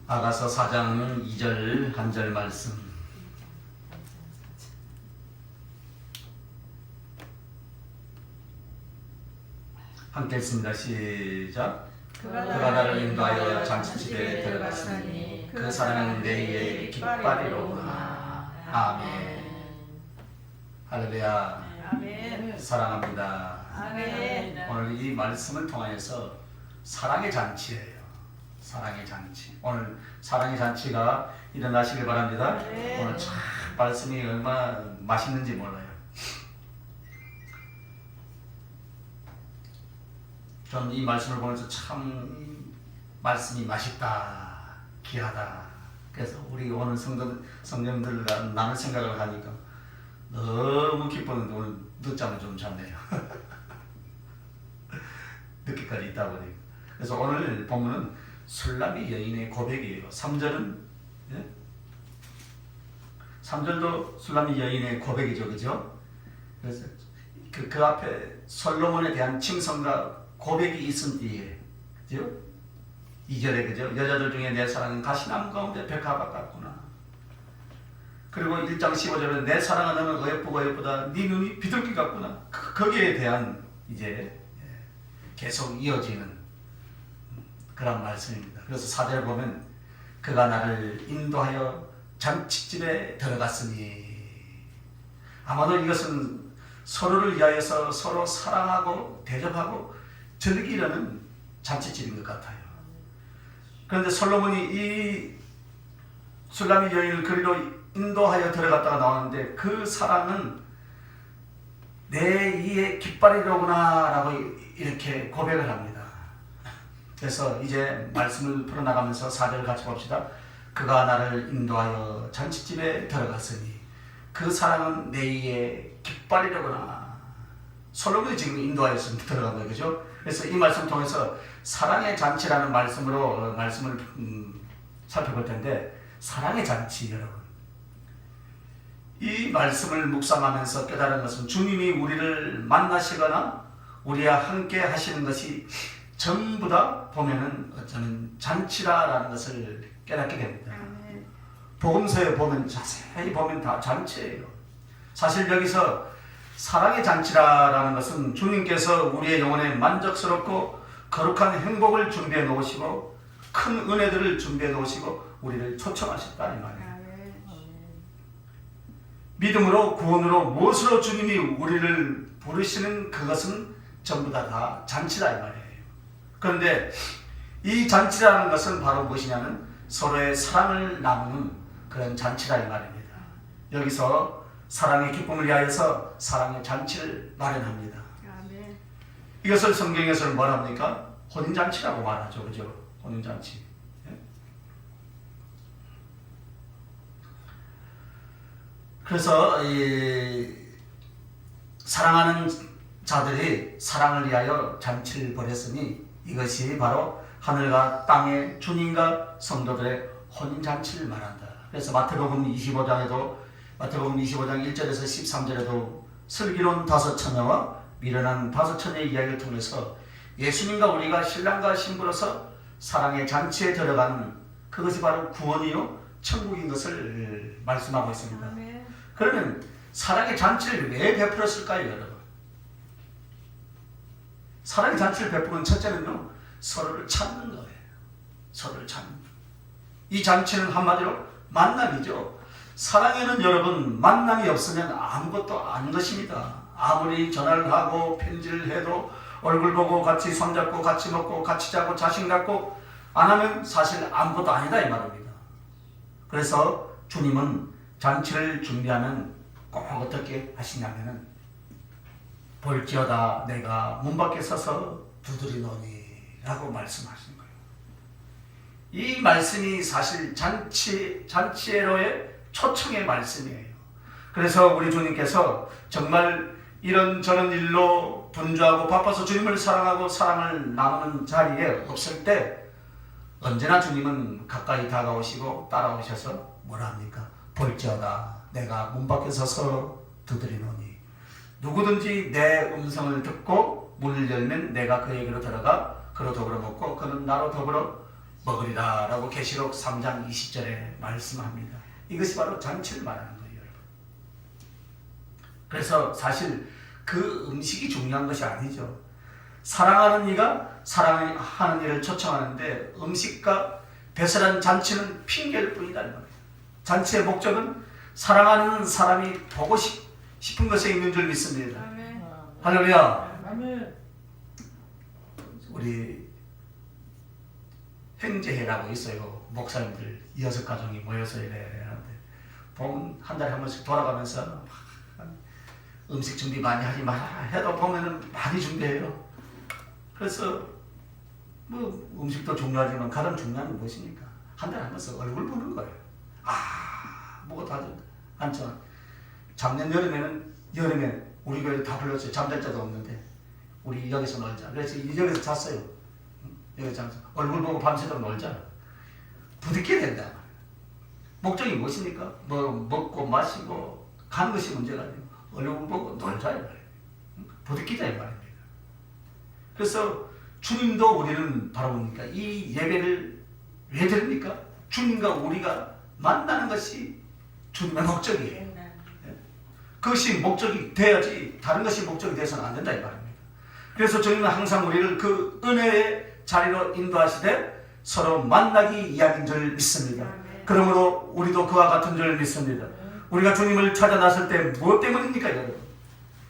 아가서 4장 2절 한 절 말씀. 함께 읽습니다. 시작. 그가 나를 인도하여 잔치집에 들어갔으니 그 사랑은 내의 깃발이로구나. 아멘. 할렐루야. 아멘. 사랑합니다. 아멘. 오늘 이 말씀을 통하여서 사랑의 잔치예요. 사랑의 잔치. 오늘 사랑의 잔치가 일어나시길 바랍니다. 네. 오늘 참 말씀이 얼마나 맛있는지 몰라요. 저는 이 말씀을 보면서 참 말씀이 맛있다, 귀하다. 그래서 우리 오늘 성령들 나눌 생각을 하니까 너무 기뻤는데 오늘 늦잠을 좀 잤네요. 늦게까지 있다 보니. 그래서 오늘 본문은 술람이 여인의 고백이에요. 3절은 3절도 술람이 여인의 고백이죠, 그죠? 그래서 그 앞에 솔로몬에 대한 칭송과 고백이 있은 뒤에, 그죠? 2절에 그죠? 여자들 중에 내 사랑은 가시나무 가운데 백합화 같구나. 그리고 1장 15절에 내 사랑은 너는 어여쁘고 어여쁘다. 네 눈이 비둘기 같구나. 거기에 대한 이제 계속 이어지는 그런 말씀입니다. 그래서 4절 보면 그가 나를 인도하여 잔치집에 들어갔으니, 아마도 이것은 서로를 위하여서 서로 사랑하고 대접하고 즐기려는 잔치집인 것 같아요. 그런데 솔로몬이 이 술람이 여인을 그리로 인도하여 들어갔다가 나오는데 그 사랑은 내 이의 깃발이로구나 라고 이렇게 고백을 합니다. 그래서 이제 말씀을 풀어나가면서 4절 같이 봅시다. 그가 나를 인도하여 잔치집에 들어갔으니 그 사랑은 내 이의 깃발이로구나. 솔로몬이 지금 인도하여서 들어간 거예요, 그죠? 그래서 이 말씀을 통해서 사랑의 잔치라는 말씀을 살펴볼 텐데, 사랑의 잔치, 여러분. 이 말씀을 묵상하면서 깨달은 것은 주님이 우리를 만나시거나 우리와 함께 하시는 것이 전부 다 보면은 저는 잔치라라는 것을 깨닫게 됩니다. 복음서에 보면 자세히 보면 다 잔치예요. 사실 여기서 사랑의 잔치라는 것은 주님께서 우리의 영혼에 만족스럽고 거룩한 행복을 준비해 놓으시고 큰 은혜들을 준비해 놓으시고 우리를 초청하셨다 이 말이에요. 믿음으로 구원으로 무엇으로 주님이 우리를 부르시는 그것은 전부 다 잔치다 이 말이에요. 그런데 이 잔치라는 것은 바로 무엇이냐면 서로의 사랑을 나누는 그런 잔치다 이 말입니다. 여기서 사랑의 기쁨을 위하여서 사랑의 잔치를 마련합니다. 아멘. 이것을 성경에서는 뭐라 합니까? 혼인잔치라고 말하죠. 그죠? 혼인잔치. 예? 그래서 사랑하는 자들이 사랑을 위하여 잔치를 벌였으니 이것이 바로 하늘과 땅의 주님과 성도들의 혼인잔치를 말한다. 그래서 마태복음 25장 1절에서 13절에도 슬기로운 5처녀와 미련한 5처녀의 이야기를 통해서 예수님과 우리가 신랑과 신부로서 사랑의 잔치에 들어가는 그것이 바로 구원이요 천국인 것을 말씀하고 있습니다. 아멘. 그러면 사랑의 잔치를 왜 베풀었을까요, 여러분? 사랑의 잔치를 베푸는 첫째는요, 서로를 찾는 거예요. 서로를 찾는 거. 이 잔치는 한마디로 만남이죠. 사랑에는 여러분 만남이 없으면 아무것도 아닌 것입니다. 아무리 전화를 하고 편지를 해도 얼굴 보고 같이 손잡고 같이 먹고 같이 자고 자식 낳고 안 하면 사실 아무것도 아니다 이 말입니다. 그래서 주님은 잔치를 준비하면 꼭 어떻게 하시냐면은 볼지어다 내가 문 밖에 서서 두드리노니 라고 말씀하시는 거예요. 이 말씀이 사실 잔치에로의 초청의 말씀이에요. 그래서 우리 주님께서 정말 이런저런 일로 분주하고 바빠서 주님을 사랑하고 사랑을 나누는 자리에 없을 때 언제나 주님은 가까이 다가오시고 따라오셔서 뭐라 합니까? 볼지어다 내가 문 밖에 서서 두드리노니 누구든지 내 음성을 듣고 문을 열면 내가 그에게로 들어가 그로 더불어 먹고 그는 나로 더불어 먹으리라 라고 계시록 3장 20절에 말씀합니다. 이것이 바로 잔치를 말하는 거예요, 여러분. 그래서 사실 그 음식이 중요한 것이 아니죠. 사랑하는 이가 사랑하는 이를 초청하는데 음식과 배설한 잔치는 핑계일 뿐이라는 겁니다. 잔치의 목적은 사랑하는 사람이 보고 싶은 것에 있는 줄 믿습니다. 아멘. 할렐루야. 아멘. 우리 행제회라고 있어요. 목사님들 6가족이 모여서 이래 하는데 보면 한 달에 한 번씩 돌아가면서 음식 준비 많이 하지 마라 해도 보면은 많이 준비해요. 그래서 뭐 음식도 중요하지만 가장 중요한 건 무엇입니까? 한 달에 한 번씩 얼굴 보는 거예요. 뭐가 다들 않죠. 작년 여름에 우리 교회 다 불렀어요. 잠잘 자도 없는데 우리 여기서 놀자. 그래서 여기서 잤어요. 여기서 잤어. 얼굴 보고 밤새도록 놀자. 부딪혀야 된다. 목적이 무엇입니까? 뭐 먹고 마시고 가는 것이 문제가 아니고 얼굴 보고 놀자 이 말이에요. 부딪히자 이 말입니다. 그래서 주님도 우리는 바로 뭡니까? 이 예배를 왜 드립니까? 주님과 우리가 만나는 것이 주님의 목적이에요. 그것이 목적이 돼야지 다른 것이 목적이 돼서는 안 된다 이 말입니다. 그래서 주님은 항상 우리를 그 은혜의 자리로 인도하시되 서로 만나기 이야기인 줄 믿습니다. 그러므로 우리도 그와 같은 줄 믿습니다. 우리가 주님을 찾아 나설 때 무엇 때문입니까 여러분?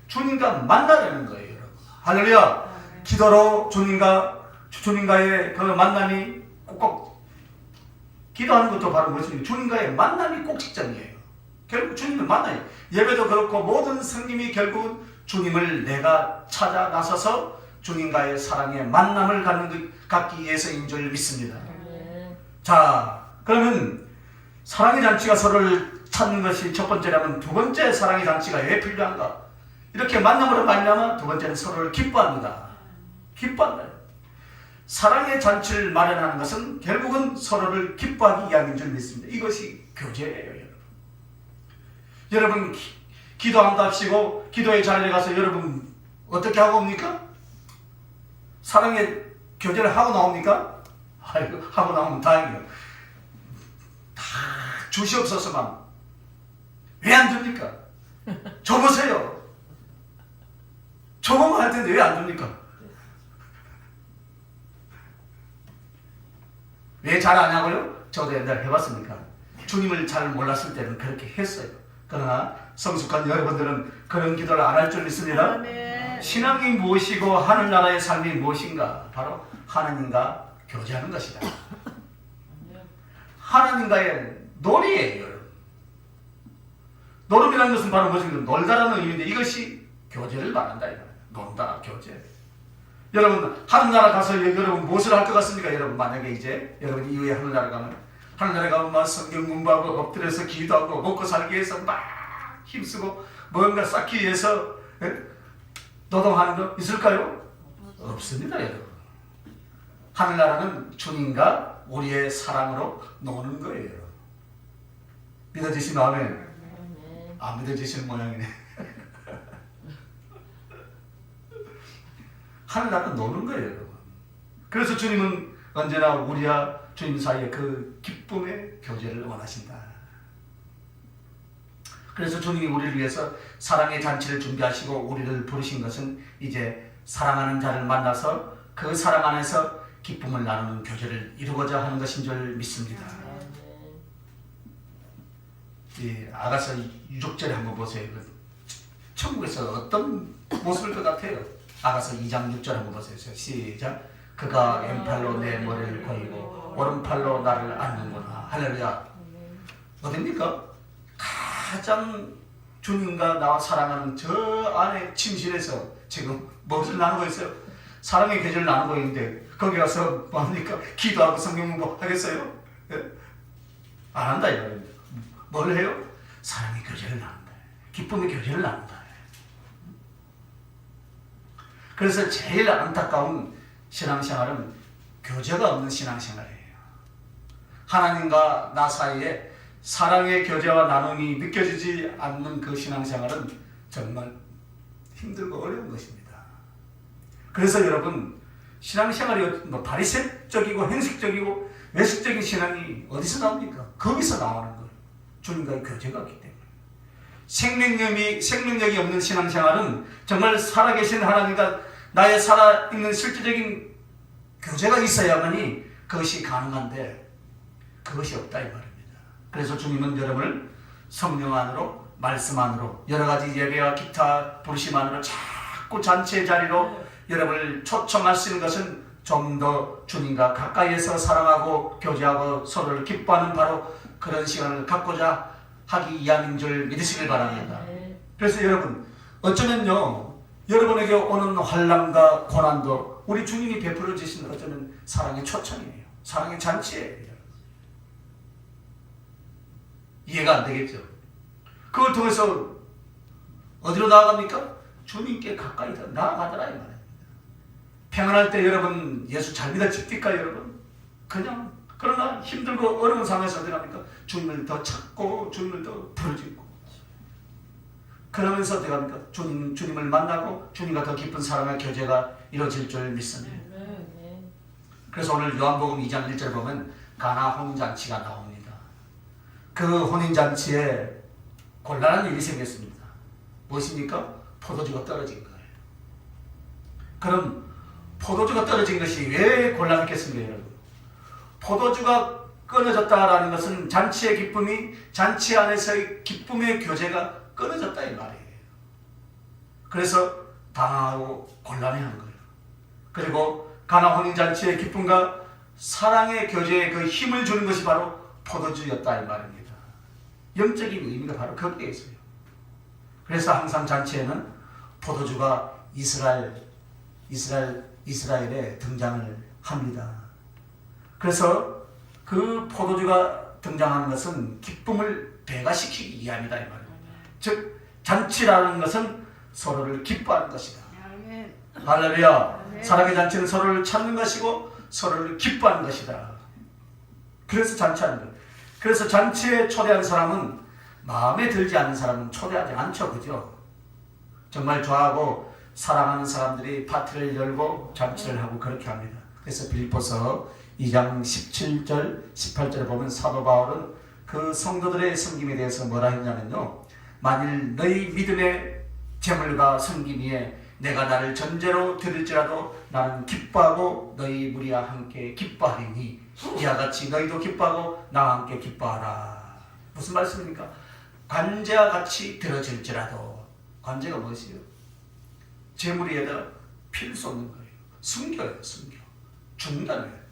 주님과 만나려는 거예요 여러분. 할렐루야. 기도로 주님과의 그 만남이 꼭 기도하는 것도 바로 무엇입니까? 주님과의 만남이 꼭 직전이에요. 결국 주님을 만나요. 예배도 그렇고 모든 성김이 결국은 주님을 내가 찾아 나서서 주님과의 사랑의 만남을 갖기 위해서인 줄 믿습니다. 자, 그러면 사랑의 잔치가 서로를 찾는 것이 첫 번째라면 두 번째 사랑의 잔치가 왜 필요한가? 이렇게 만남으로 말미암아 두 번째는 서로를 기뻐합니다. 기뻐한다. 사랑의 잔치를 마련하는 것은 결국은 서로를 기뻐하기 이야기인 줄 믿습니다. 이것이 교제예요, 여러분. 여러분 기도한답시고 기도의 자리에 가서 여러분 어떻게 하고 옵니까? 사랑의 교제를 하고 나옵니까? 아이고, 하고 나오면 다행이에요. 다 주시옵소서만 왜 안 줍니까? 줘보세요. 줘보면 할 텐데 왜 안 줍니까? 왜 잘 안 하고요? 저도 옛날에 해봤으니까. 주님을 잘 몰랐을 때는 그렇게 했어요. 그러나 성숙한 여러분들은 그런 기도를 안 할 줄 믿습니다. 아멘. 신앙이 무엇이고 하늘나라의 삶이 무엇인가? 바로 하나님과 교제하는 것이다. 하나님과의 놀이예요, 여러분. 노름이라는 것은 바로 무엇인가? 놀다라는 의미인데 이것이 교제를 말한다. 논다, 교제. 여러분 하늘나라 가서 여러분 무엇을 할 것 같습니까? 여러분 만약에 이제 여러분 이후에 하늘나라 가면 막 성경 공부하고 엎드려서 기도하고 먹고 살기 위해서 막 힘쓰고 뭔가 쌓기 위해서 노동하는 거 있을까요? 없습니다, 여러분. 하늘나라는 주님과 우리의 사랑으로 노는 거예요. 믿어지시면 아멘. 안 믿어지시는 모양이네. 하늘나라는 노는 거예요, 여러분. 그래서 주님은 언제나 우리와 주님 사이에 그 기쁨의 교제를 원하신다. 그래서 주님이 우리를 위해서 사랑의 잔치를 준비하시고 우리를 부르신 것은 이제 사랑하는 자를 만나서 그 사랑 안에서 기쁨을 나누는 교제를 이루고자 하는 것인 줄 믿습니다. 이 아가서 6절에 한번 보세요. 천국에서 어떤 모습일 것 같아요? 아가서 2장 6절 한번 보세요. 시작. 그가 왼팔로 내 머리를 거이고 오른팔로 나를 안는구나. 할렐루야. 어딥니까? 가장 주님과 나와 사랑하는 저 안에 침실에서 지금 무엇을 나누고 있어요? 사랑의 교제를 나누고 있는데 거기 가서 뭐합니까? 기도하고 성경 공부 하겠어요? 예? 안 한다 이 말입니다. 뭘 해요? 사랑의 교제를 나눈다. 기쁨의 교제를 나눈다. 그래서 제일 안타까운 신앙생활은 교제가 없는 신앙생활이에요. 하나님과 나 사이에 사랑의 교제와 나눔이 느껴지지 않는 그 신앙생활은 정말 힘들고 어려운 것입니다. 그래서 여러분 신앙생활이 뭐 바리새 형식적이고 행식적이고 외식적인 신앙이 어디서 나옵니까? 거기서 나오는 거예요. 주님과의 교제가 없기 때문에. 생명력이 없는 신앙생활은 정말 살아계신 하나님과 나의 살아있는 실질적인 교제가 있어야만이 그것이 가능한데 그것이 없다 이 말입니다. 그래서 주님은 여러분을 성령 안으로 말씀 안으로 여러 가지 예배와 기타 부르심 안으로 자꾸 잔치의 자리로 여러분을 초청할 수 있는 것은 좀 더 주님과 가까이에서 사랑하고 교제하고 서로를 기뻐하는 바로 그런 시간을 갖고자 하기 위함인 줄 믿으시길 바랍니다. 그래서 여러분 어쩌면요 여러분에게 오는 환난과 고난도 우리 주님이 베풀어 주신 어쩌면 사랑의 초청이에요. 사랑의 잔치예요. 이해가 안 되겠죠? 그걸 통해서 어디로 나아갑니까? 주님께 가까이 더 나아가더라 이 말입니다. 평안할 때 여러분 예수 잘 믿어집니까 여러분? 그냥 그러나 힘들고 어려운 상황에서 어디 갑니까? 주님을 더 찾고 주님을 더 부르짖고 그러면서 어디 갑니까? 주님을 만나고 주님과 더 깊은 사랑의 교제가 이루어질 줄 믿습니다. 그래서 오늘 요한복음 2장 1절 보면 가나 혼인잔치가 나옵니다. 그 혼인잔치에 곤란한 일이 생겼습니다. 무엇입니까? 포도주가 떨어진 거예요. 그럼 포도주가 떨어진 것이 왜 곤란했겠습니까 여러분? 포도주가 끊어졌다라는 것은 잔치의 기쁨이 잔치 안에서의 기쁨의 교제가 끊어졌다 이 말이에요. 그래서 당하고 곤란해한 거예요. 그리고 가나 혼인잔치의 기쁨과 사랑의 교제에 그 힘을 주는 것이 바로 포도주였다 이 말입니다. 영적인 의미가 바로 거기에 있어요. 그래서 항상 잔치에는 포도주가 이스라엘에 등장을 합니다. 그래서 그 포도주가 등장하는 것은 기쁨을 배가시키기 위함이다 이 말입니다. 즉 잔치라는 것은 서로를 기뻐하는 것이다. 할렐루야. 사랑의 잔치는 서로를 찾는 것이고 서로를 기뻐하는 것이다. 그래서 잔치하는 거예요. 그래서 잔치에 초대한 사람은 마음에 들지 않는 사람은 초대하지 않죠. 그죠? 정말 좋아하고 사랑하는 사람들이 파티를 열고 잔치를 하고 그렇게 합니다. 그래서 빌립보서 2장 17절 18절에 보면 사도 바울은 그 성도들의 섬김에 대해서 뭐라 했냐면요, 만일 너희 믿음의 재물과 섬김 위에 내가 나를 전제로 드릴지라도 나는 기뻐하고 너희 무리와 함께 기뻐하리니 이와 같이 너희도 기뻐하고 나와 함께 기뻐하라. 무슨 말씀입니까? 관제와 같이 들어질지라도. 관제가 무엇이에요? 재물에다 필 수 없는 거예요. 순교예요. 순교. 죽는다는 거예요.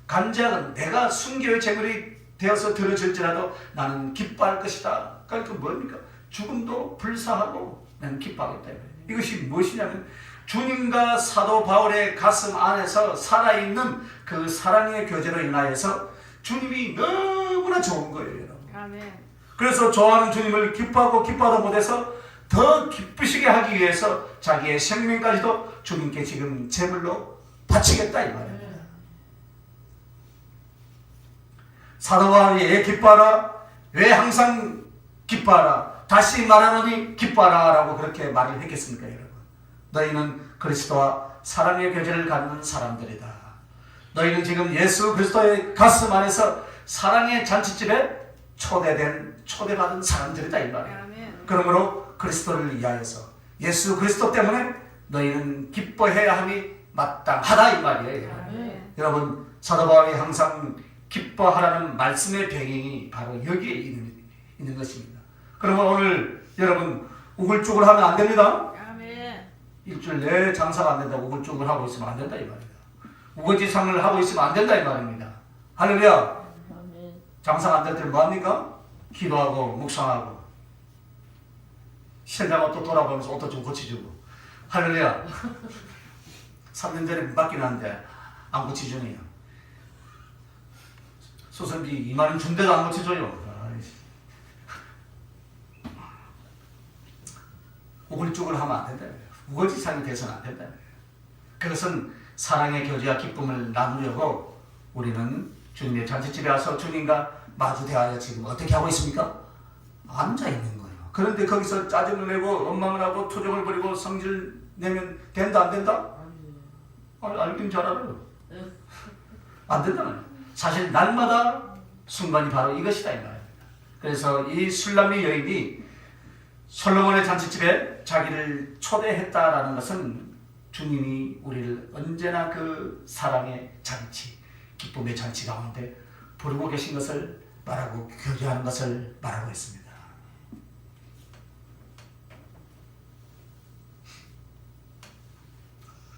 관제는 내가 순교의 재물이 되어서 들어질지라도 나는 기뻐할 것이다. 그러니까 뭡니까? 죽음도 불사하고 나는 기뻐하겠다. 이것이 무엇이냐면 주님과 사도 바울의 가슴 안에서 살아있는 그 사랑의 교제로 인하여서 주님이 너무나 좋은 거예요. 여러분. 아멘. 그래서 좋아하는 주님을 기뻐하고 기뻐하다 못해서 더 기쁘시게 하기 위해서 자기의 생명까지도 주님께 지금 제물로 바치겠다 이 말입니다. 사도 바울이 왜 기뻐하라? 왜 항상 기뻐하라? 다시 말하노니 기뻐하라 라고 그렇게 말을 했겠습니까 여러분? 너희는 그리스도와 사랑의 교제를 갖는 사람들이다. 너희는 지금 예수 그리스도의 가슴 안에서 사랑의 잔치집에 초대받은 사람들이다 이 말이에요. 그러므로 그리스도를 위하여서 예수 그리스도 때문에 너희는 기뻐해야 함이 마땅하다 이 말이에요. 여러분 사도 바울이 항상 기뻐하라는 말씀의 배경이 바로 여기에 있는 것입니다. 그러면 오늘 여러분 우글쭈글 하면 안 됩니다. 아멘. 일주일 내에 장사가 안 된다고 우글쭈글 하고 있으면 안 된다 이 말입니다. 우거지상을 하고 있으면 안 된다 이 말입니다. 할렐루야. 장사가 안 될 때는 뭐합니까? 기도하고 묵상하고 현장 옷도 돌아보면서 옷도 좀 고쳐주고. 할렐루야. 3년 전에 맡기는 한데 안 고쳐주네요. 소선비 2만원 준대도 안 고쳐줘요. 우글쭈글 하면 안 된다. 우거지상이 돼서는 안 된다. 그것은 사랑의 교제와 기쁨을 나누려고 우리는 주님의 잔치집에 와서 주님과 마주 대하여 지금 어떻게 하고 있습니까? 앉아 있는 거예요. 그런데 거기서 짜증을 내고 원망을 하고 투정을 부리고 성질 내면 된다 안 된다? 알긴 잘 알아요. 안 된다 말이에요. 사실 날마다 순간이 바로 이것이다 이 말입니다. 그래서 이 술람미 여인이 솔로몬의 잔치집에 자기를 초대했다라는 것은 주님이 우리를 언제나 그 사랑의 잔치, 기쁨의 잔치 가운데 부르고 계신 것을 말하고 교제하는 것을 말하고 있습니다.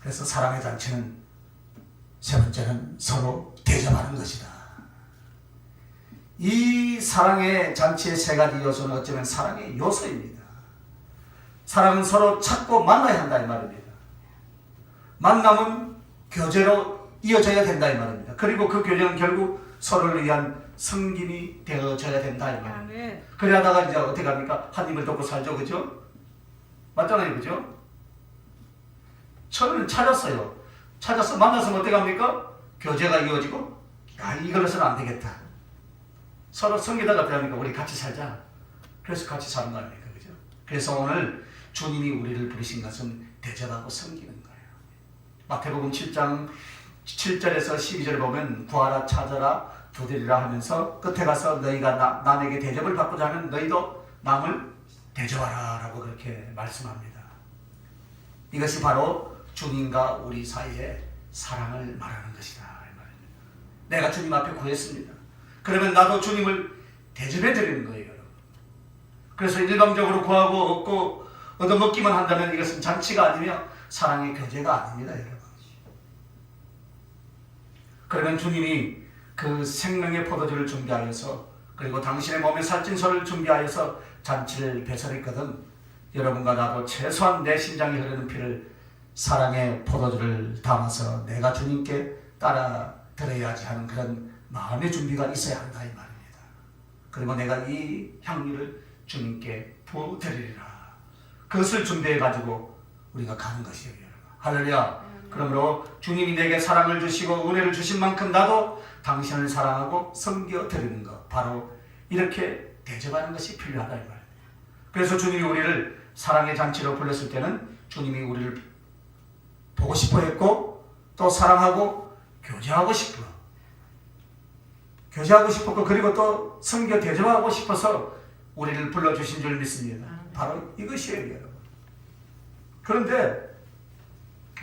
그래서 사랑의 잔치는 세 번째는 서로 대접하는 것이다. 이 사랑의 잔치의 세 가지 요소는 어쩌면 사랑의 요소입니다. 사랑은 서로 찾고 만나야 한다 이 말입니다. 만남은 교제로 이어져야 된다 이 말입니다. 그리고 그 교제는 결국 서로를 위한 섬김이 되어져야 된다 이 말입니다. 아멘. 그래 하다가 이제 어떻게 합니까? 한 입을 돕고 살죠, 그죠? 맞잖아요, 그죠? 저를 찾았어요. 찾아서 만나서 어떻게 합니까? 교제가 이어지고, 야, 이걸로서는 안 되겠다. 서로 섬기다가 어떻게 합니까? 우리 같이 살자. 그래서 같이 사는 거 아닙니까, 그죠? 그래서 오늘 주님이 우리를 부르신 것은 대접하고 섬기는 거예요. 마태복음 7장 7절에서 12절에 보면 구하라 찾아라 두드리라 하면서 끝에 가서 너희가 남에게 대접을 받고자 하면 너희도 남을 대접하라 라고 그렇게 말씀합니다. 이것이 바로 주님과 우리 사이의 사랑을 말하는 것이다 이 말입니다. 내가 주님 앞에 구했습니다. 그러면 나도 주님을 대접해 드리는 거예요, 여러분. 그래서 일방적으로 구하고 얻고 얻어먹기만 한다면 이것은 잔치가 아니며 사랑의 교제가 아닙니다, 여러분. 그러면 주님이 그 생명의 포도주를 준비하여서 그리고 당신의 몸에 살찐 소를 준비하여서 잔치를 배설했거든. 여러분과 나도 최소한 내 심장이 흐르는 피를 사랑의 포도주를 담아서 내가 주님께 따라 드려야지 하는 그런 마음의 준비가 있어야 한다 이 말입니다. 그리고 내가 이 향유를 주님께 부어드리리라. 그것을 준비해 가지고 우리가 가는 것이에요, 여러분. 할렐루야. 그러므로 주님이 내게 사랑을 주시고 은혜를 주신 만큼 나도 당신을 사랑하고 섬겨 드리는 것, 바로 이렇게 대접하는 것이 필요하다 이 말입니다. 그래서 주님이 우리를 사랑의 잔치로 불렀을 때는 주님이 우리를 보고 싶어 했고 또 사랑하고 교제하고 싶었고 그리고 또 섬겨 대접하고 싶어서 우리를 불러주신 줄 믿습니다. 바로 이것이에요, 여러분. 그런데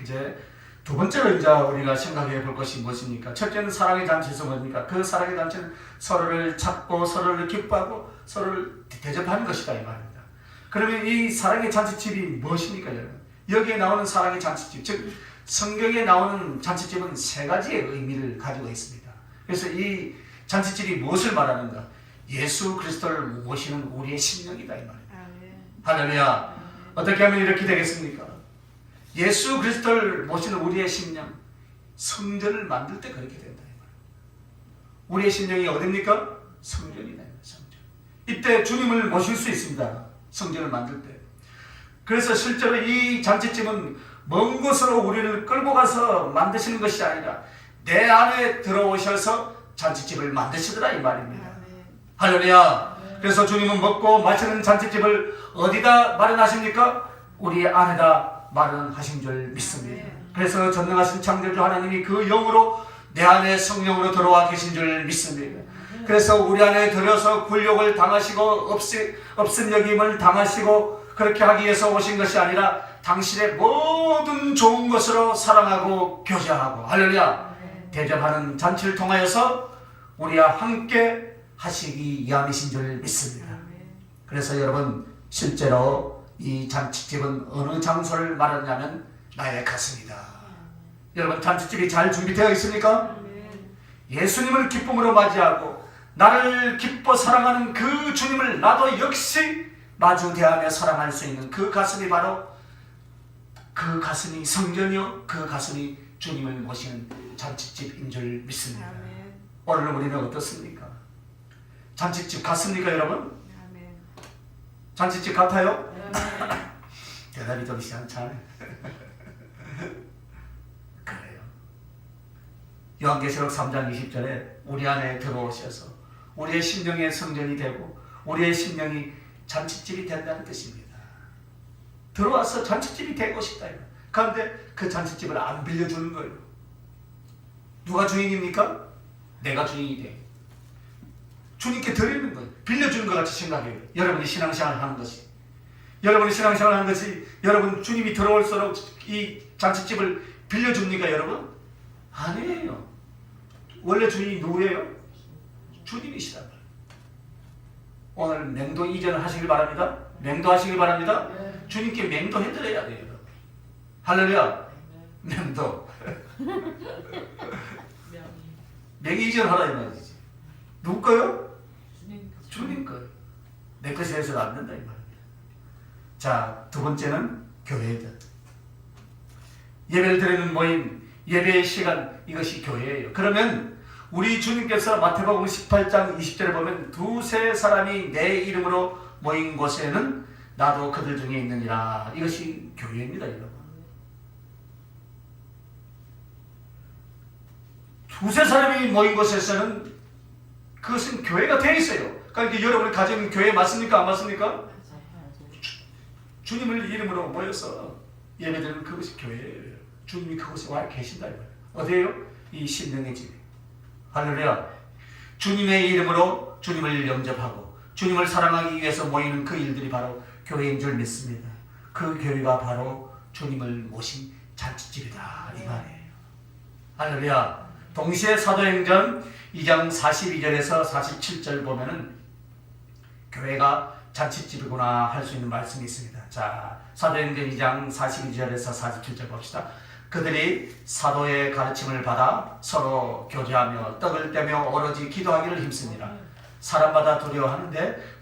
이제 두 번째로 이제 우리가 생각해 볼 것이 무엇입니까? 첫째는 사랑의 잔치에서 뭡니까? 그 사랑의 잔치는 서로를 찾고 서로를 기뻐하고 서로를 대접하는 것이다 이 말입니다. 그러면 이 사랑의 잔치집이 무엇입니까, 여러분? 여기에 나오는 사랑의 잔치집, 즉 성경에 나오는 잔치집은 세 가지의 의미를 가지고 있습니다. 그래서 이 잔치집이 무엇을 말하는가? 예수 그리스도를 모시는 우리의 심령이다 이 말입니다. 할렐루야. 어떻게 하면 이렇게 되겠습니까? 예수 그리스도를 모시는 우리의 심령, 성전을 만들 때 그렇게 된다 이 말입니다. 우리의 심령이 어딥니까? 성전이다. 성전. 이때 주님을 모실 수 있습니다. 성전을 만들 때. 그래서 실제로 이 잔치집은 먼 곳으로 우리를 끌고 가서 만드시는 것이 아니라 내 안에 들어오셔서 잔치집을 만드시더라 이 말입니다. 할렐루야. 그래서 주님은 먹고 마시는 잔치집을 어디다 마련하십니까? 우리 안에다 마련하신 줄 믿습니다. 그래서 전능하신 창조주 하나님이 그 영으로 내 안에 성령으로 들어와 계신 줄 믿습니다. 그래서 우리 안에 들어서 굴욕을 당하시고 없음여김을 당하시고 그렇게 하기 위해서 오신 것이 아니라 당신의 모든 좋은 것으로 사랑하고 교제하고 할렐루야 대접하는 잔치를 통하여서 우리와 함께 하시기 위함이신 줄 믿습니다. 그래서 여러분 실제로 이 잔치집은 어느 장소를 말하냐면 나의 가슴이다. 여러분 잔치집이 잘 준비되어 있습니까? 예수님을 기쁨으로 맞이하고 나를 기뻐 사랑하는 그 주님을 나도 역시 마주 대하며 사랑할 수 있는 그 가슴이 바로 그 가슴이 성전이요 그 가슴이 주님을 모시는 잔치집인 줄 믿습니다. 오늘 우리는 어떻습니까? 잔치집 같습니까 여러분? 잔치집 같아요? 대답이 좀 시원찮네. 그래요. 요한계시록 3장 20절에 우리 안에 들어오셔서 우리의 심령의 성전이 되고 우리의 심령이 잔치집이 된다는 뜻입니다. 들어와서 잔치집이 되고 싶다. 그런데 그 잔치집을 안 빌려주는 거예요. 누가 주인입니까? 내가 주인이 돼. 주님께 드리는 것, 빌려주는 것 같이 생각해요. 여러분이 신앙생활을 하는 것이. 여러분이 신앙생활을 하는 것이 여러분 주님이 들어올수록 이 잔치집을 빌려줍니까 여러분? 아니에요. 원래 주인이 누구예요? 주님이시단 말이에요. 오늘 맹도 이전을 하시길 바랍니다. 맹도하시길 바랍니다. 주님께 맹도해드려야 돼요. 여러분. 할렐루야. 맹도. 맹 이전하라 이 말이지. 누구 거요? 주님 거요. 내 것이 해서는 안 된다 이 말이에요. 자, 두 번째는 교회다. 예배를 드리는 모임, 예배의 시간, 이것이 교회예요. 그러면 우리 주님께서 마태복음 18장 20절에 보면 두세 사람이 내 이름으로 모인 곳에는 나도 그들 중에 있느니라. 이것이 교회입니다, 여러분. 두세 사람이 모인 곳에서는 그것은 교회가 되어 있어요. 그러니까 여러분의 가정은 교회 맞습니까? 안 맞습니까? 주님을 이름으로 모여서 예배드리는 그것이 교회예요. 주님이 그곳에 와 계신다. 어디에요? 이 신령의 집에. 할렐루야. 주님의 이름으로 주님을 영접하고 주님을 사랑하기 위해서 모이는 그 일들이 바로 교회인 줄 믿습니다. 그 교회가 바로 주님을 모신 잔치집이다 이 말이에요. 할렐루야. 동시에 사도행전 2장 42절에서 47절 보면은 교회가 잔치집이구나 할 수 있는 말씀이 있습니다. 자, 사도행전 2장 42절에서 47절 봅시다. 그들이 사도의 가르침을 받아 서로 교제하며 떡을 떼며 오로지 기도하기를 힘씁니다. 사람마다 두려워하는데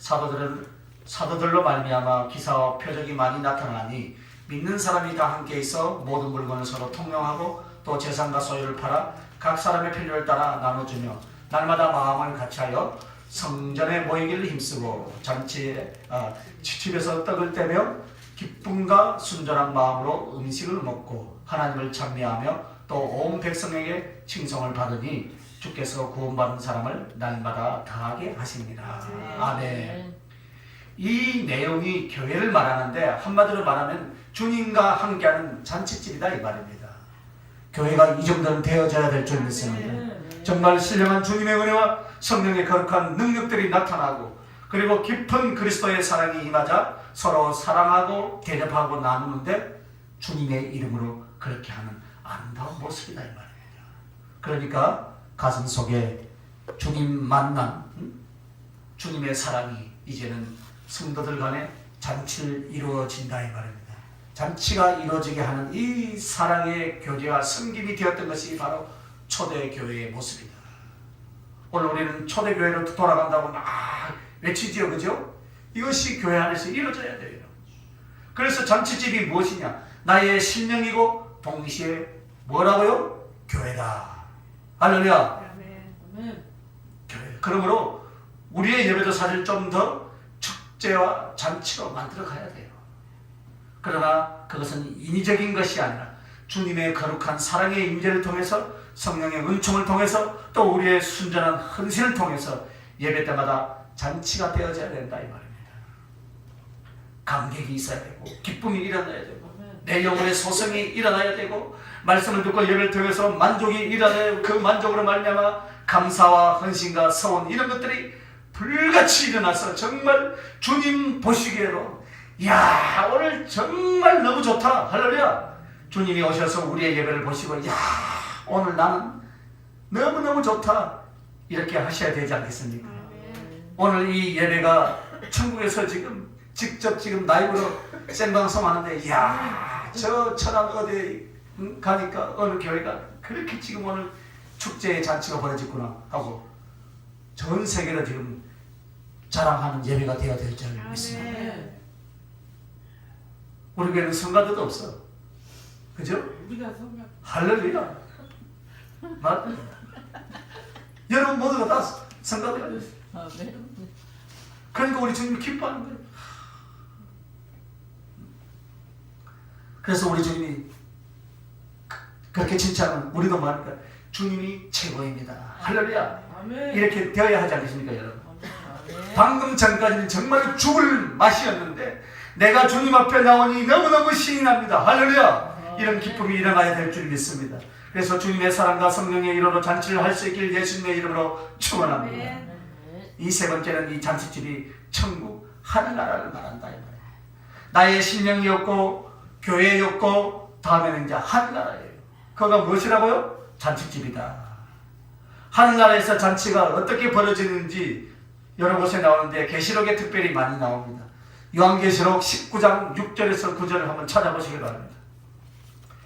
사도들로 말미암아 기사와 표적이 많이 나타나니 믿는 사람이 다 함께 있어 모든 물건을 서로 통용하고 또 재산과 소유를 팔아 각 사람의 필요를 따라 나눠주며 날마다 마음을 같이하여 성전에 모이기를 힘쓰고 집에서 떡을 떼며 기쁨과 순전한 마음으로 음식을 먹고 하나님을 찬미하며 또 온 백성에게 칭송을 받으니 주께서 구원받은 사람을 날마다 다하게 하십니다. 아멘. 이 내용이 교회를 말하는데 한마디로 말하면 주님과 함께하는 잔치집이다 이 말입니다. 교회가 이 정도는 되어져야 될 줄 믿습니다. 정말 신령한 주님의 은혜와 성령의 거룩한 능력들이 나타나고 그리고 깊은 그리스도의 사랑이 임하자 서로 사랑하고 대접하고 나누는데 주님의 이름으로 그렇게 하는 아름다운 모습이다 이 말입니다. 그러니까 가슴 속에 주님 만난 주님의 사랑이 이제는 성도들 간에 잔치를 이루어진다 이 말입니다. 잔치가 이루어지게 하는 이 사랑의 교제와 섬김이 되었던 것이 바로 초대교회의 모습이다. 오늘 우리는 초대교회로 돌아간다고 막 외치지요, 그죠? 이것이 교회 안에서 이루어져야 돼요. 그래서 잔치집이 무엇이냐? 나의 심령이고 동시에 뭐라고요? 교회다. 할렐루야. 교회. 그러므로 우리의 예배도 사실 좀 더 축제와 잔치로 만들어 가야 돼요. 그러나 그것은 인위적인 것이 아니라 주님의 거룩한 사랑의 임재를 통해서 성령의 은총을 통해서 또 우리의 순전한 헌신을 통해서 예배 때마다 잔치가 되어져야 된다 이 말입니다. 감격이 있어야 되고 기쁨이 일어나야 되고 내 영혼의 소성이 일어나야 되고 말씀을 듣고 예배를 통해서 만족이 일어나야 되고 그 만족으로 말미암아 감사와 헌신과 서원 이런 것들이 불같이 일어나서 정말 주님 보시기에도 야 오늘 정말 너무 좋다 할렐루야. 주님이 오셔서 우리의 예배를 보시고 야 오늘 나는 너무너무 좋다 이렇게 하셔야 되지 않겠습니까? 오늘 이 예배가 천국에서 직접 라이브로 생방송하는데 이야 저 천안 어디에 가니까 어느 교회가 그렇게 지금 오늘 축제의 잔치가 벌어졌구나 하고 전 세계로 지금 자랑하는 예배가 되어야 될 줄 믿습니다. 우리 교회는 성가대도 없어. 그죠? 할렐루야. 여러분 모두가 다 성가대가 있어. 그러니까 우리 주님이 기뻐하는 거예요. 그래서 우리 주님이 그렇게 칭찬하면 우리도 말하니까 주님이 최고입니다. 할렐루야. 이렇게 되어야 하지 않겠습니까 여러분? 방금 전까지는 정말 죽을 맛이었는데 내가 주님 앞에 나오니 너무너무 신이 납니다. 할렐루야. 이런 기쁨이 일어나야 될 줄 믿습니다. 그래서 주님의 사랑과 성령의 이름으로 잔치를 할 수 있길 예수님의 이름으로 축원합니다. 아멘. 이 세 번째는 이 잔치집이 천국 하늘나라를 말한다 이 말이에요. 나의 신령이었고 교회였고 다음에는 이제 하늘나라예요. 그가 무엇이라고요? 잔치집이다. 하늘나라에서 잔치가 어떻게 벌어지는지 여러 곳에 나오는데 계시록에 특별히 많이 나옵니다. 요한계시록 19장 6절에서 9절을 한번 찾아보시기 바랍니다.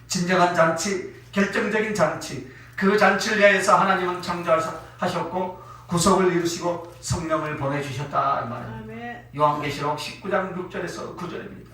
진정한 잔치, 결정적인 잔치, 그 잔치를 위해서 하나님은 창조하셨고 구속을 이루시고 성령을 보내주셨다 이 말입니다. 아멘. 요한계시록 19장 6절에서 9절입니다.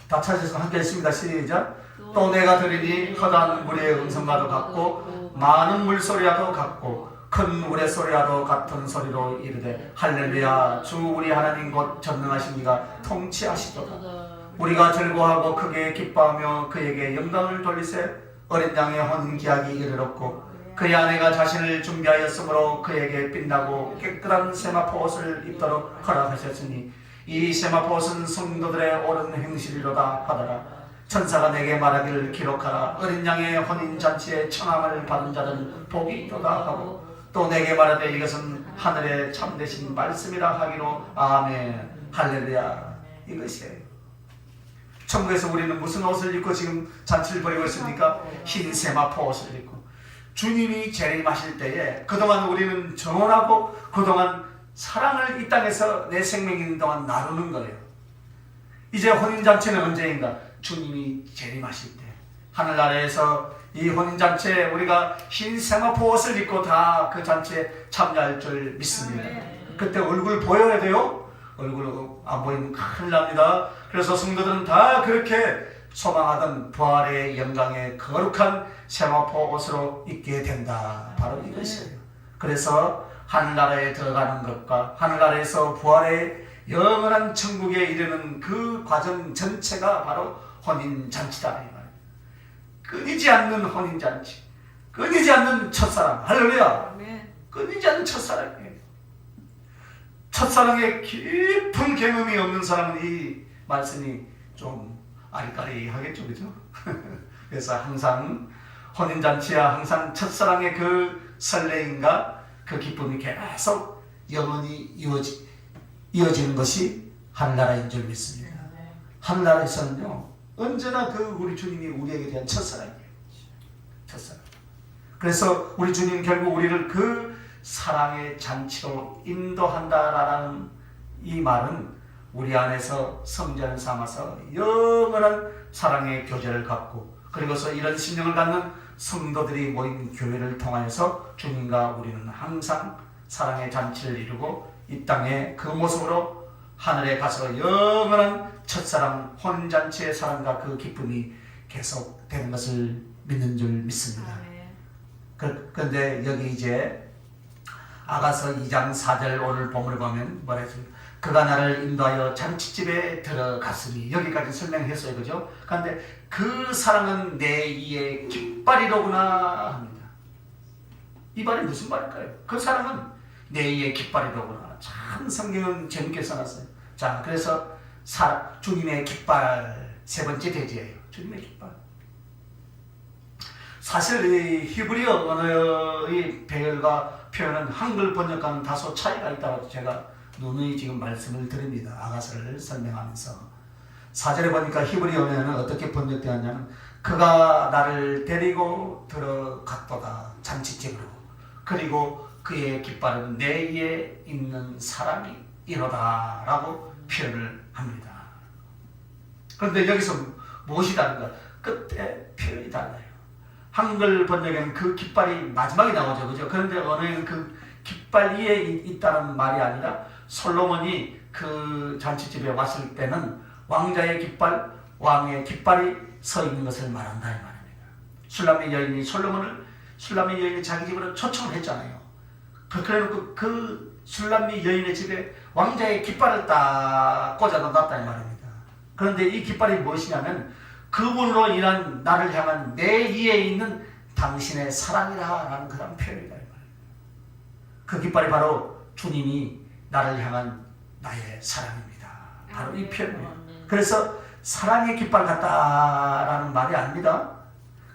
다 찾아서 함께 했습니다. 시작. 또 내가 들으니 허다한 물의 음성과도 같고 많은 물소리와도 같고 큰 우레소리와도 같은 소리로 이르되 할렐루야 주 우리 하나님 곧 전능하신 이가 통치하시도다. 우리가 즐거워하고 크게 기뻐하며 그에게 영광을 돌리세. 어린 양의 혼기하기 이르렀고 그의 아내가 자신을 준비하였으므로 그에게 빛나고 깨끗한 세마포 옷을 입도록 허락하셨으니 이 세마포 옷은 성도들의 옳은 행실이로다 하더라. 천사가 내게 말하기를 기록하라. 어린 양의 혼인잔치에 청함을 받은 자는 복이 있도다 하고 또 내게 말하되 이것은 하늘의 참되신 말씀이라 하기로 아멘 할렐루야. 이것이에요. 천국에서 우리는 무슨 옷을 입고 지금 잔치를 벌이고 있습니까? 흰 세마포 옷을 입고 주님이 재림하실 때에 그동안 우리는 정원하고 그동안 사랑을 이 땅에서 내 생명 있는 동안 나누는 거예요. 이제 혼인잔치는 언제인가? 주님이 재림하실 때 하늘나라에서 이 혼인잔치에 우리가 흰 세마포 옷을 입고 다 그 잔치에 참여할 줄 믿습니다. 그때 얼굴 보여야 돼요. 얼굴 안 보이면 큰일 납니다. 그래서 성도들은 다 그렇게 소망하던 부활의 영광의 거룩한 세마포 옷으로 입게 된다. 바로 이것이에요. 그래서 하늘나라에 들어가는 것과 하늘나라에서 부활의 영원한 천국에 이르는 그 과정 전체가 바로 혼인잔치다. 이 말이에요. 끊이지 않는 혼인잔치, 끊이지 않는 첫사랑. 할렐루야. 아멘. 끊이지 않는 첫사랑이에요. 첫사랑의 깊은 경험이 없는 사람은 이 말씀이 좀 아리까리하겠죠, 그죠? 그래서 항상 혼인잔치야 항상 첫사랑의 그 설레임과 그 기쁨이 계속 영원히 이어지는 것이 하늘나라인 줄 믿습니다. 하늘나라에서는요 언제나 그 우리 주님이 우리에게 대한 첫사랑이에요. 첫사랑. 그래서 우리 주님 결국 우리를 그 사랑의 잔치로 인도한다라는 이 말은 우리 안에서 성전을 삼아서 영원한 사랑의 교제를 갖고 그리고서 이런 심령을 갖는 성도들이 모인 교회를 통하여서 주님과 우리는 항상 사랑의 잔치를 이루고 이 땅에 그 모습으로 하늘에 가서 영원한 첫사랑 혼인잔치의 사랑과 그 기쁨이 계속되는 것을 믿는 줄 믿습니다. 그런데 여기 이제 아가서 2장 4절 오늘 본문을 보면 뭐라 했습니까? 그가 나를 인도하여 잔치집에 들어갔으니 여기까지 설명했어요. 그죠? 그런데 그 사랑은 내 이의 깃발이로구나 합니다. 이 말이 무슨 말일까요? 그 사랑은 내 이의 깃발이로구나. 참 성경은 재밌게 써놨어요. 자, 그래서 주님의 깃발 세 번째 대지예요. 주님의 깃발. 사실 이 히브리어 언어의 배열과 표현은 한글 번역과는 다소 차이가 있다고 제가 누누이 지금 말씀을 드립니다. 아가서를 설명하면서 4절에 보니까 히브리 언어는 어떻게 번역되었냐면 그가 나를 데리고 들어갔도다 잔치집으로 그리고 그의 깃발은 내 위에 있는 사람이 이로다 라고 표현을 합니다. 그런데 여기서 무엇이 다른가? 끝에 표현이 달라요. 한글 번역에는 그 깃발이 마지막에 나오죠. 그죠? 그런데 언어에는 그 깃발 위에 있다는 말이 아니라 솔로몬이 그 잔치집에 왔을 때는 왕자의 깃발, 왕의 깃발이 서 있는 것을 말한다 이 말입니다. 술람의 여인이 술람의 여인이 자기 집으로 초청을 했잖아요. 그래놓고 그 술람의 여인의 집에 왕자의 깃발을 딱 꽂아다 놨다 이 말입니다. 그런데 이 깃발이 무엇이냐면 그분으로 인한 나를 향한 내 이에 있는 당신의 사랑이라는 그런 표현이다 이 말입니다. 그 깃발이 바로 주님이 나를 향한 나의 사랑입니다. 바로 이 표현이에요. 그래서 사랑의 깃발 같다라는 말이 아닙니다.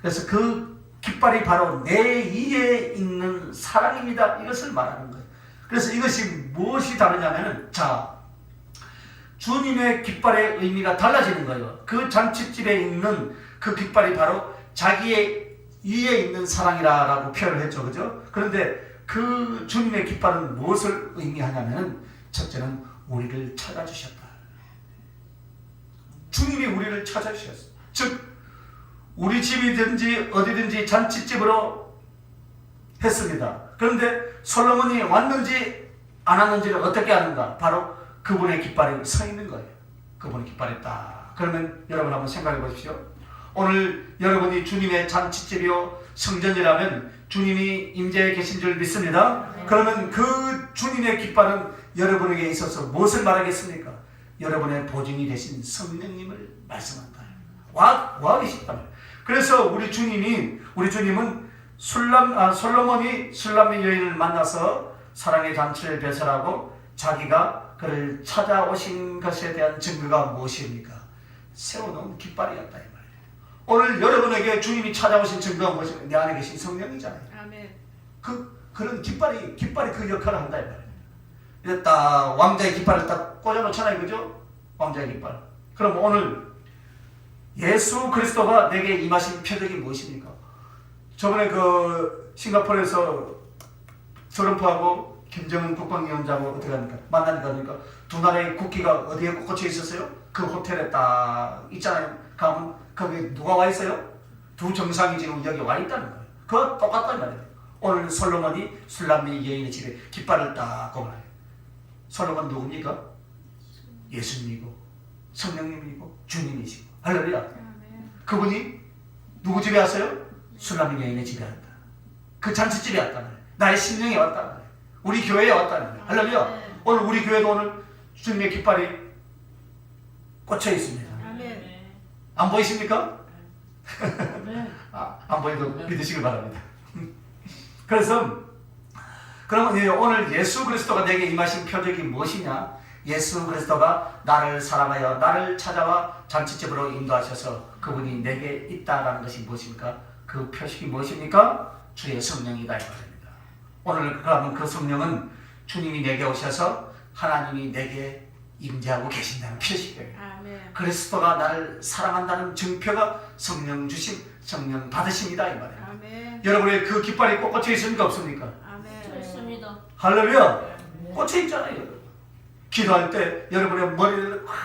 그래서 그 깃발이 바로 내 이에 있는 사랑입니다. 이것을 말하는 거예요. 그래서 이것이 무엇이 다르냐면은, 자, 주님의 깃발의 의미가 달라지는 거예요. 그 잔치집에 있는 그 깃발이 바로 자기의 이에 있는 사랑이라고 표현을 했죠. 그죠? 그런데 그 주님의 깃발은 무엇을 의미하냐면은, 첫째는 우리를 찾아주셨다. 주님이 우리를 찾아주셨어. 즉, 우리 집이든지 어디든지 잔치집으로 했습니다. 그런데 솔로몬이 왔는지 안 왔는지를 어떻게 아는가? 바로 그분의 깃발이 서 있는 거예요. 그분의 깃발이 딱. 그러면 여러분 한번 생각해 보십시오. 오늘 여러분이 주님의 잔치집이요 성전이라면 주님이 임재해 계신 줄 믿습니다. 그러면 그 주님의 깃발은 여러분에게 있어서 무엇을 말하겠습니까? 여러분의 보증이 되신 성령님을 말씀한다. 와 계시다. 그래서 우리 주님은 솔로몬이 술람미 여인을 만나서 사랑의 잔치를 배설하고 자기가 그를 찾아오신 것에 대한 증거가 무엇입니까? 세워놓은 깃발이었다 이 말이에요. 오늘 여러분에게 주님이 찾아오신 증거가 무엇입니까? 내 안에 계신 성령이잖아요. 아멘. 그런 깃발이 그 역할을 한다 이 말이에요. 이제 딱 왕자의 깃발을 딱 꽂아놓잖아요, 그죠? 왕자의 깃발. 그럼 오늘 예수 그리스도가 내게 임하신 표적이 무엇입니까? 저번에 그 싱가포르에서 트럼프하고 김정은 국방위원장하고 어떻게 합니까? 만나니까 두 나라의 국기가 어디에 꽂혀 있었어요? 그 호텔에 딱 있잖아요. 가면 거기 누가 와 있어요? 두 정상이 지금 여기 와 있다는 거예요. 그거 똑같단 말이에요. 오늘 솔로몬이 술람미 여인의 집에 깃발을 딱 꼽아요. 솔로몬 누굽니까? 예수님이고 성령님이고 주님이시고 할렐루야. 아멘. 그분이 누구 집에 왔어요? 술람미 여인의 집에 왔다. 그 잔치집에 왔단 말이에요. 나의 심령에 왔단 말이에요. 우리 교회에 왔단 말이에요. 할렐루야. 오늘 우리 교회도 오늘 주님의 깃발이 꽂혀 있습니다. 아멘. 안 보이십니까? 네. 안 보여도 믿으시길 바랍니다. 그래서 그러면 오늘 예수 그리스도가 내게 임하신 표적이 무엇이냐? 예수 그리스도가 나를 사랑하여 나를 찾아와 잔치집으로 인도하셔서 그분이 내게 있다라는 것이 무엇입니까? 그 표식이 무엇입니까? 주의 성령이다 이 말입니다. 오늘 그러면 그 성령은 주님이 내게 오셔서 하나님이 내게 임재하고 계신다는 표식이에요. 아멘. 그리스도가 나를 사랑한다는 증표가 성령 주심, 성령 받으심이다 이 말이에요. 아멘. 여러분의 그 깃발이 꼭 꽂혀 있습니까? 없습니까? 아멘. 있습니다. 할렐루야. 꽂혀 있잖아요. 여러분. 기도할 때 여러분의 머리를 확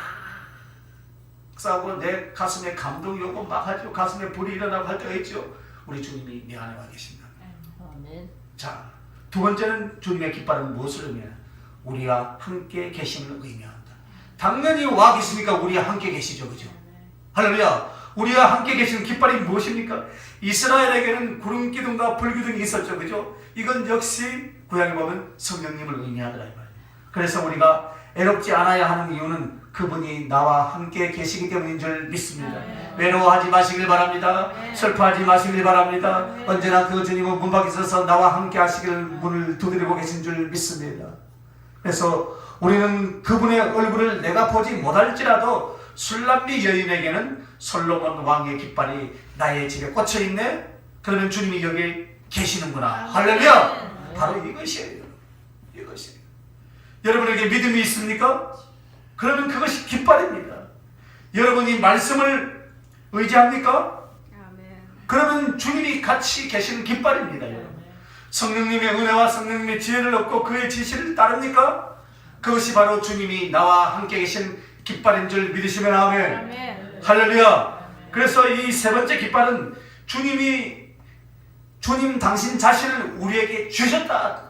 싸고 내 가슴에 감동이 오고 막 하죠. 가슴에 불이 일어나고 할 때가 있죠. 우리 주님이 내 안에 와 계신다. 아멘. 자, 두 번째는 주님의 깃발은 무엇을 의미하냐? 우리와 함께 계심을 의미한다. 당연히 와 계시니까 우리와 함께 계시죠. 그죠? 할렐루야. 우리와 함께 계시는 깃발이 무엇입니까? 이스라엘에게는 구름 기둥과 불 기둥이 있었죠. 그죠? 이건 역시 구약에 보면 성령님을 의미하더라 이 말이에요. 그래서 우리가 애롭지 않아야 하는 이유는 그분이 나와 함께 계시기 때문인 줄 믿습니다. 외로워하지 마시길 바랍니다. 슬퍼하지 마시길 바랍니다. 언제나 그 주님은 문 밖에 서서 나와 함께 하시길 문을 두드리고 계신 줄 믿습니다. 그래서 우리는 그분의 얼굴을 내가 보지 못할지라도 술람미 여인에게는 솔로몬 왕의 깃발이 나의 집에 꽂혀 있네. 그러면 주님이 여기 계시는구나. 할렐루야. 바로 이것이에요. 이것이에요. 여러분에게 믿음이 있습니까? 그러면 그것이 깃발입니다. 여러분이 말씀을 의지합니까? 아멘. 그러면 주님이 같이 계시는 깃발입니다. 여러분. 성령님의 은혜와 성령님의 지혜를 얻고 그의 지시를 따릅니까? 그것이 바로 주님이 나와 함께 계신 깃발인 줄 믿으시면 아멘. 아멘. 할렐루야. 그래서 이 세 번째 깃발은 주님 당신 자신을 우리에게 주셨다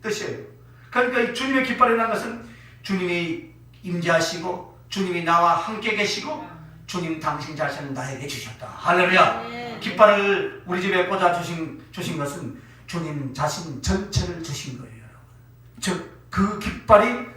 뜻이에요. 그러니까 이 주님의 깃발이라는 것은 주님이 임재하시고 주님이 나와 함께 계시고 주님 당신 자신을 나에게 주셨다. 할렐루야. 깃발을 우리 집에 꽂아 주신 것은 주님 자신 전체를 주신 거예요. 즉 그 깃발이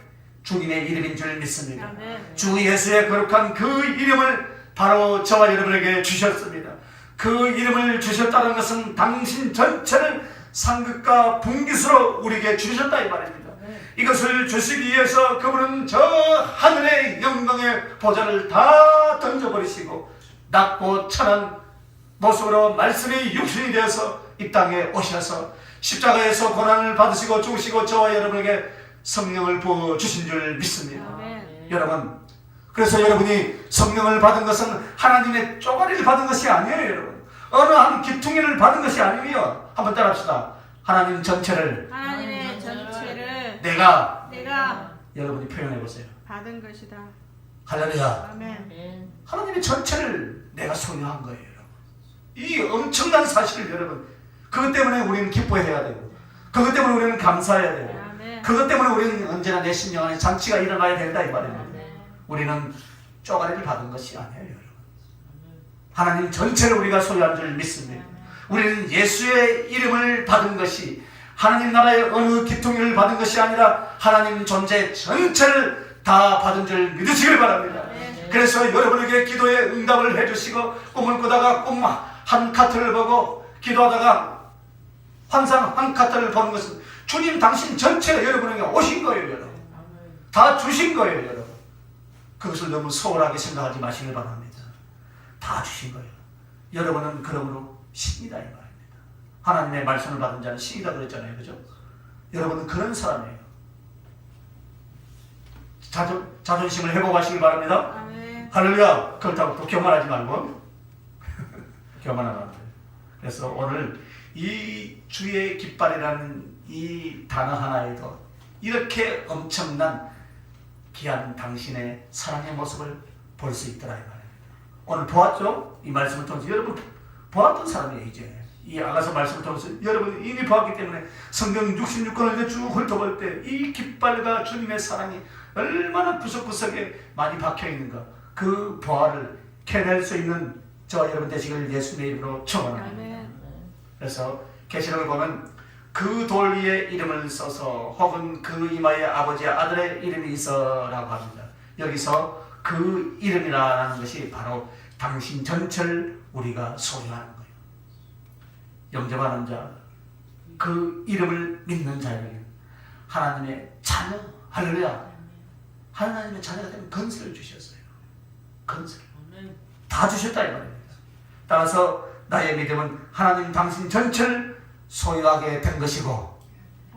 주님의 이름인 줄 믿습니다. 아멘. 주 예수의 거룩한 그 이름을 바로 저와 여러분에게 주셨습니다. 그 이름을 주셨다는 것은 당신 전체를 상급과 분깃으로 우리에게 주셨다 이 말입니다. 이것을 주시기 위해서 그분은 저 하늘의 영광의 보좌를 다 던져버리시고 낮고 천한 모습으로 말씀이 육신이 되어서 이 땅에 오셔서 십자가에서 고난을 받으시고 죽으시고 저와 여러분에게 성령을 부어주신 줄 믿습니다. 아멘. 여러분, 그래서 여러분이 성령을 받은 것은 하나님의 쪼가리를 받은 것이 아니에요. 여러분, 어느 한 기퉁이를 받은 것이 아니며, 한번 따라합시다. 하나님 전체를 하나님의 전체를 내가 여러분이 표현해 보세요. 받은 것이다. 할렐루야. 아멘. 하나님의 전체를 내가 소유한 거예요. 여러분. 이 엄청난 사실을 여러분, 그것 때문에 우리는 기뻐해야 되고, 그것 때문에 우리는 감사해야 되고, 아멘. 그것 때문에 우리는 언제나 내 심령 안에 잔치가 일어나야 된다 이 말입니다. 우리는 쪼가리를 받은 것이 아니에요. 여러분. 하나님 전체를 우리가 소유한 줄 믿습니다. 우리는 예수의 이름을 받은 것이 하나님 나라의 어느 기퉁이를 받은 것이 아니라 하나님 존재 전체를 다 받은 줄 믿으시길 바랍니다. 그래서 여러분에게 기도의 응답을 해주시고 꿈을 꾸다가 꿈 한 카트를 보고 기도하다가 환상 한 카트를 보는 것은 주님 당신 전체가 여러분에게 오신 거예요. 여러분. 다 주신 거예요. 여러분. 그것을 너무 소홀하게 생각하지 마시길 바랍니다. 다 주신 거예요. 여러분은 그러므로 신이다 이 말입니다. 하나님의 말씀을 받은 자는 신이다 그랬잖아요. 그죠? 여러분은 그런 사람이에요. 자존심을 회복하시길 바랍니다. 아멘. 할렐루야. 그렇다고 또 교만하지 말고 교만하면 안 돼요. 그래서 오늘 이 주의 깃발이라는 이 단어 하나에도 이렇게 엄청난 귀한 당신의 사랑의 모습을 볼 수 있더라 이 말입니다. 오늘 보았죠? 이 말씀을 통해서 여러분 보았던 사람이에요. 이제 이 아가서 말씀을 통해서 여러분 이미 보았기 때문에 성경 66권을 쭉 훑어볼 때 이 깃발과 주님의 사랑이 얼마나 구석구석에 많이 박혀있는가, 그 보화를 캐낼 수 있는 저와 여러분 되시길 예수님의 이름으로 축원합니다. 아멘. 그래서 계시록을 보면 그 돌 위에 이름을 써서 혹은 그 이마에 아버지의 아들의 이름이 있어라고 합니다. 여기서 그 이름이라는 것이 바로 당신 전체를 우리가 소유하는 거예요. 영접하는 자, 그 이름을 믿는 자에게 하나님의 자녀, 할렐루야, 하나님의 자녀가 되면 건설을 주셨어요. 건설 다 주셨다 이 말입니다. 따라서 나의 믿음은 하나님 당신 전체를 소유하게 된 것이고,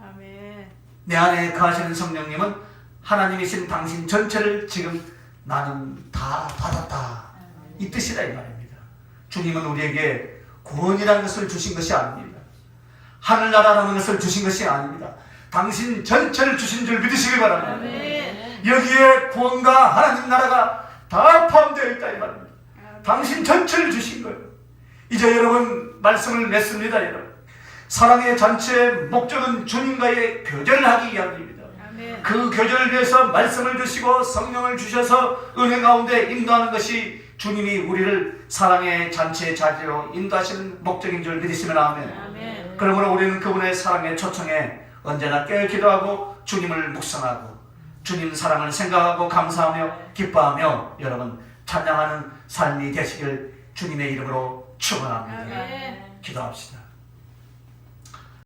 아멘. 내 안에 거하시는 성령님은 하나님이신 당신 전체를 지금 나는 다 받았다 이 뜻이다 이 말입니다. 주님은 우리에게 구원이라는 것을 주신 것이 아닙니다. 하늘나라라는 것을 주신 것이 아닙니다. 당신 전체를 주신 줄 믿으시길 바랍니다. 아멘. 여기에 구원과 하나님 나라가 다 포함되어 있다 이 말입니다. 당신 전체를 주신 거예요. 이제 여러분 말씀을 맺습니다. 여러분, 사랑의 잔치의 목적은 주님과의 교제를 하기 위함입니다. 아멘. 그 교제를 위해서 말씀을 주시고 성령을 주셔서 은혜 가운데 인도하는 것이 주님이 우리를 사랑의 잔치의 자리로 인도하시는 목적인 줄 믿으시면 아멘. 아멘. 그러므로 우리는 그분의 사랑의 초청에 언제나 깨어 기도하고 주님을 묵상하고 주님 사랑을 생각하고 감사하며 기뻐하며 여러분 찬양하는 삶이 되시길 주님의 이름으로 축원합니다. 아멘. 기도합시다.